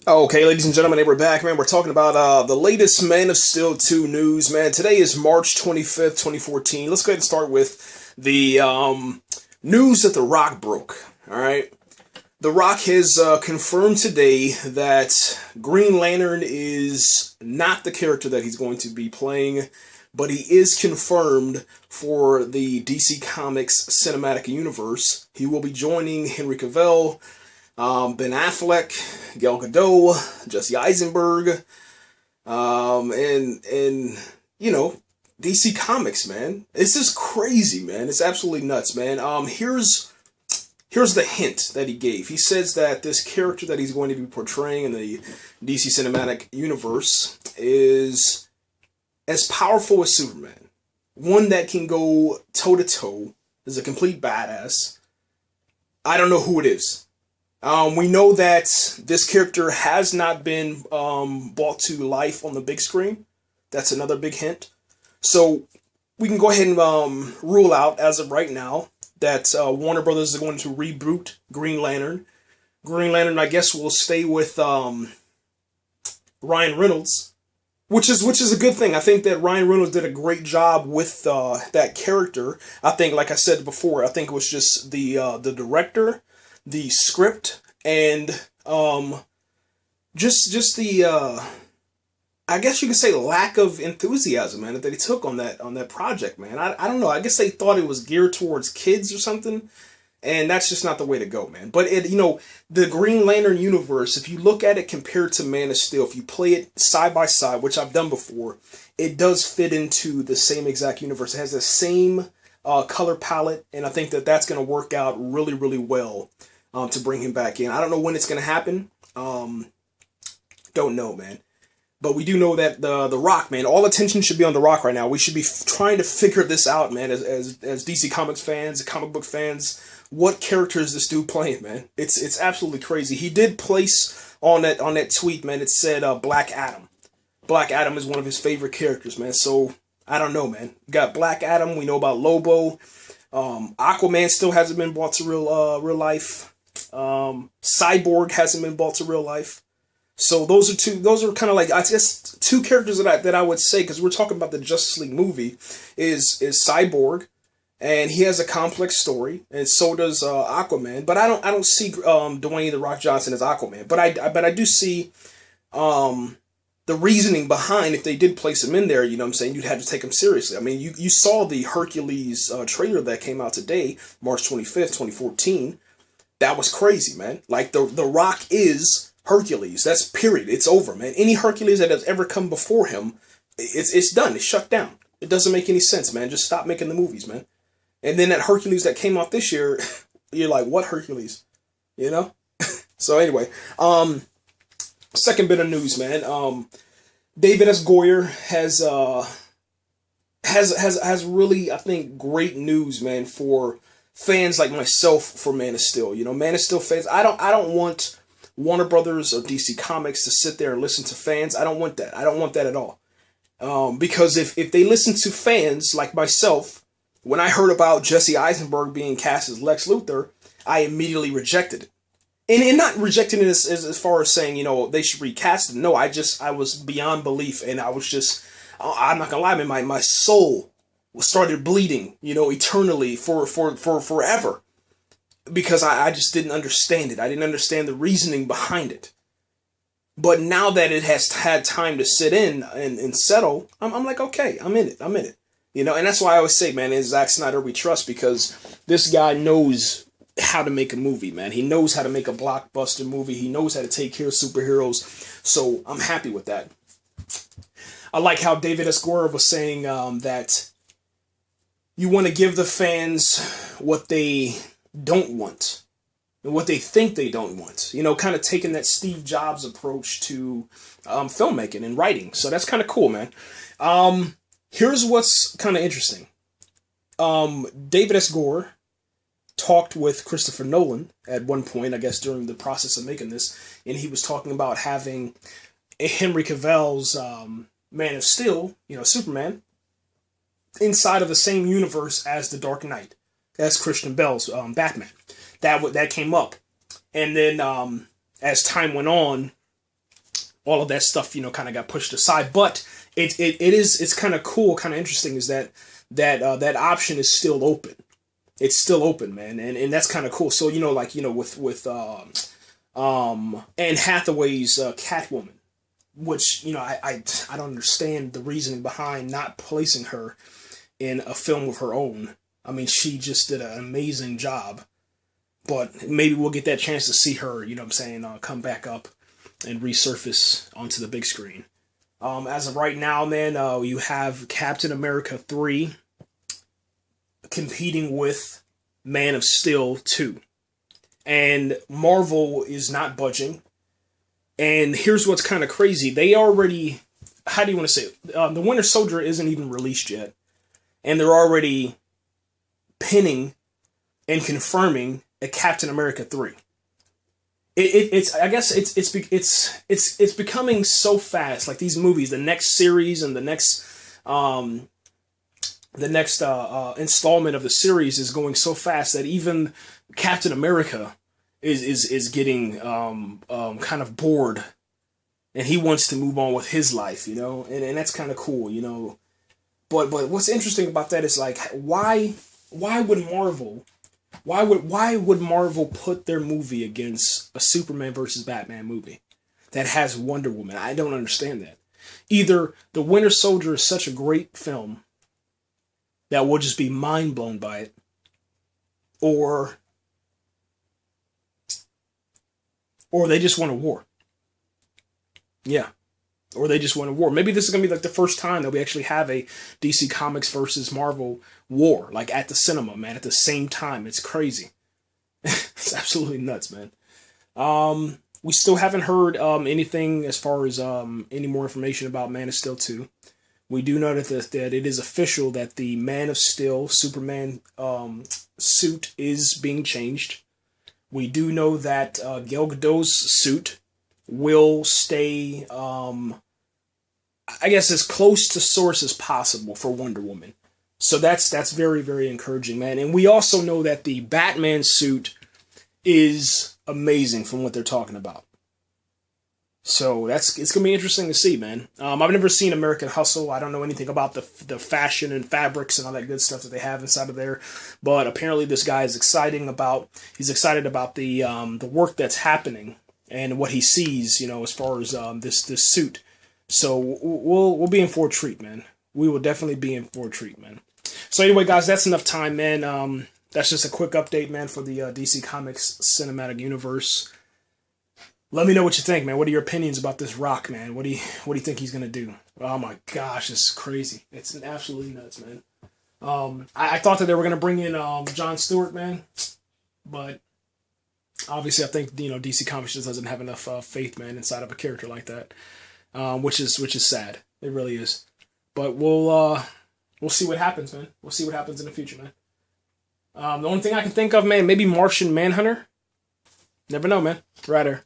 Okay, ladies and gentlemen, we're back, man. We're talking about the latest Man of Steel 2 news, man. Today is March 25th, 2014. Let's go ahead and start with the news that The Rock broke, all right? The Rock has confirmed today that Green Lantern is not the character that he's going to be playing, but he is confirmed for the DC Comics cinematic universe. He will be joining Henry Cavill, Ben Affleck, Gal Gadot, Jesse Eisenberg, and you know, DC Comics, man. This is crazy, man. It's absolutely nuts, man. Here's the hint that he gave. He says that this character that he's going to be portraying in the DC Cinematic Universe is as powerful as Superman. One that can go toe-to-toe, is a complete badass. I don't know who it is. We know that this character has not been brought to life on the big screen. That's another big hint. So we can go ahead and rule out, as of right now, that Warner Brothers is going to reboot Green Lantern. Green Lantern, I guess, will stay with Ryan Reynolds, which is a good thing. I think that Ryan Reynolds did a great job with that character. I think, like I said before, I think it was just the director, the script, and just the I guess you could say lack of enthusiasm, man, that they took on that project, man. I don't know. I guess they thought it was geared towards kids or something, and that's just not the way to go, man. But the Green Lantern universe, if you look at it compared to Man of Steel, if you play it side by side, which I've done before, it does fit into the same exact universe. It has the same color palette, and I think that that's going to work out really, really well to bring him back in. I don't know when it's going to happen. Don't know, man. But we do know that the Rock, man, all attention should be on The Rock right now. We should be trying to figure this out, man, as DC Comics fans, comic book fans. What character is this dude playing, man? It's absolutely crazy. He did place on that tweet, man, it said Black Adam. Black Adam is one of his favorite characters, man. So I don't know, man. We got Black Adam. We know about Lobo. Aquaman still hasn't been brought to real life. Cyborg hasn't been brought to real life. So those are kind of like, I guess, two characters that I would say, because we're talking about the Justice League movie, is Cyborg, and he has a complex story, and so does Aquaman. But I don't see Dwayne The Rock Johnson as Aquaman. But I do see the reasoning behind, if they did place him in there, you know what I'm saying, you'd have to take him seriously. I mean, you saw the Hercules trailer that came out today, March 25th, 2014. That was crazy, man. Like, the Rock is Hercules. That's period. It's over, man. Any Hercules that has ever come before him, it's done. It's shut down. It doesn't make any sense, man. Just stop making the movies, man. And then that Hercules that came out this year, you're like, what Hercules? You know? So anyway, second bit of news, man. David S. Goyer has really, I think, great news, man, for fans like myself for Man of Steel. You know, Man of Steel fans, I don't want Warner Brothers or DC Comics to sit there and listen to fans. I don't want that. I don't want that at all. Because if they listen to fans like myself, when I heard about Jesse Eisenberg being cast as Lex Luthor, I immediately rejected it. And not rejecting it as far as saying, you know, they should recast it. No, I was beyond belief, and I was just, I'm not gonna lie, man, my soul started bleeding, you know, eternally for forever. Because I just didn't understand it. I didn't understand the reasoning behind it. But now that it has had time to sit in and settle, I'm like, okay, I'm in it. You know, and that's why I always say, man, in Zack Snyder we trust, because this guy knows how to make a movie, man. He knows how to make a blockbuster movie. He knows how to take care of superheroes. So I'm happy with that. I like how David S. Goyer was saying that you want to give the fans what they don't want and what they think they don't want, you know, kind of taking that Steve Jobs approach to filmmaking and writing. So that's kind of cool, man. Here's what's kind of interesting. David S. Goyer talked with Christopher Nolan at one point, I guess during the process of making this, and he was talking about having Henry Cavill's Man of Steel, you know, Superman, inside of the same universe as the Dark Knight. That's Christian Bale's Batman. That came up. And then as time went on, all of that stuff, kind of got pushed aside. But it's kind of cool, kind of interesting is that option is still open. It's still open, man, and that's kind of cool. So with Anne Hathaway's Catwoman, which I don't understand the reasoning behind not placing her in a film of her own. I mean, she just did an amazing job, but maybe we'll get that chance to see her, come back up and resurface onto the big screen. As of right now, man, you have Captain America 3 competing with Man of Steel 2. And Marvel is not budging. And here's what's kind of crazy. They already, how do you want to say it? The Winter Soldier isn't even released yet. And they're already pinning and confirming a Captain America 3. It's becoming so fast. Like these movies, the next series and the next installment of the series is going so fast that even Captain America is getting kind of bored, and he wants to move on with his life, and that's kind of cool, But what's interesting about that is like why would Marvel put their movie against a Superman versus Batman movie that has Wonder Woman? I don't understand that. Either The Winter Soldier is such a great film that we'll just be mind blown by it, or they just want a war. Yeah. Or they just want a war. Maybe this is going to be like the first time that we actually have a DC Comics versus Marvel war, like at the cinema, man, at the same time. It's crazy. It's absolutely nuts, man. We still haven't heard anything as far as any more information about Man of Steel 2. We do know that it is official that the Man of Steel Superman suit is being changed. We do know that Gal Gadot's suit will stay, I guess, as close to source as possible for Wonder Woman. So that's very, very encouraging, man. And we also know that the Batman suit is amazing from what they're talking about. So it's going to be interesting to see, man. I've never seen American Hustle. I don't know anything about the fashion and fabrics and all that good stuff that they have inside of there. But apparently this guy is excited about the work that's happening and what he sees, as far as this suit. So we'll be in for a treat, man. We will definitely be in for a treat, man. So anyway, guys, that's enough time, man. That's just a quick update, man, for the DC Comics cinematic universe. Let me know what you think, man. What are your opinions about this Rock, man? What do you think he's gonna do? Oh my gosh, it's crazy. It's absolutely nuts, man. I thought that they were gonna bring in Jon Stewart, man, but obviously I think DC Comics just doesn't have enough faith, man, inside of a character like that, which is sad. It really is. But we'll see what happens, man. We'll see what happens in the future, man. The only thing I can think of, man, maybe Martian Manhunter. Never know, man. Right there.